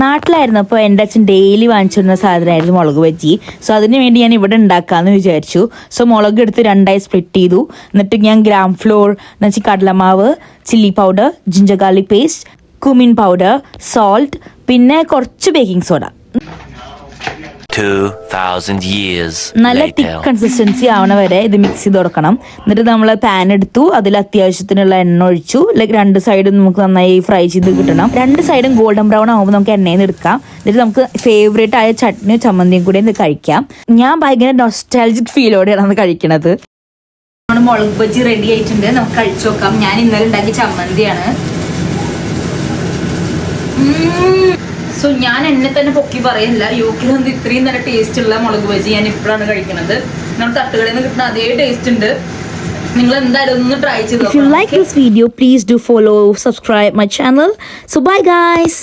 നാട്ടിലായിരുന്നപ്പോൾ എൻ്റെ അച്ഛൻ ഡെയിലി വാങ്ങിച്ചിരുന്ന സാധനമായിരുന്നു മുളക് ബജ്ജി. സോ അതിന് വേണ്ടി ഞാൻ ഇവിടെ ഉണ്ടാക്കാമെന്ന് വിചാരിച്ചു. സോ മുളക് എടുത്ത് 2ആയി സ്പ്ലിറ്റ് ചെയ്തു. എന്നിട്ട് ഞാൻ ഗ്രാം ഫ്ലോർ എന്ന് വെച്ചാൽ കടലമാവ്, chilli powder, ginger garlic paste, cumin powder, salt, പിന്നെ കുറച്ച് ബേക്കിംഗ് സോഡ. 2000 years നല്ല later. തിക്ക് കൺസിസ്റ്റൻസി ആവണ വരെ ഇത് മിക്സ് ചെയ്ത് കൊടുക്കണം. എന്നിട്ട് നമ്മൾ പാൻ എടുത്തു, അതിൽ അത്യാവശ്യത്തിനുള്ള എണ്ണ ഒഴിച്ചു. ലൈക്ക് 2 സൈഡും നമുക്ക് നന്നായി ഫ്രൈ ചെയ്ത് കിട്ടണം. 2 സൈഡും ഗോൾഡൻ ബ്രൗൺ ആകുമ്പോൾ നമുക്ക് എണ്ണയിൽ നിന്ന് എടുക്കാം. എന്നിട്ട് നമുക്ക് ഫേവറേറ്റ് ആയ ചട്നിയും ചമ്മന്തിയും കൂടി ഇത് കഴിക്കാം. ഞാൻ ഭയങ്കര നൊസ്റ്റാൾജിക് ഫീലോടെയാണ് അത് കഴിക്കണത്. മുളക് ബജ്ജി റെഡി ആയിട്ടുണ്ട്, നമുക്ക് കഴിച്ചു നോക്കാം. ഞാൻ ഇന്നലെ ഉണ്ടാക്കിയ ചമ്മന്തിയാണ്. സോ ഞാൻ എന്നെ തന്നെ പൊക്കി പറയില്ല, യുകെയിൽ നിന്ന് ഇത്രയും നല്ല ടേസ്റ്റ് ഉള്ള മുളക് ബജ്ജി ഞാൻ ഇപ്പോഴാണ് കഴിക്കുന്നത്. നമ്മൾ തട്ടുകളിൽ നിന്ന് കിട്ടുന്ന അതേ ടേസ്റ്റ് ഉണ്ട്. നിങ്ങൾ എന്തായാലും ഒന്ന് ട്രൈ ചെയ്ത്. If you like this video, please do follow, subscribe my channel. So bye guys.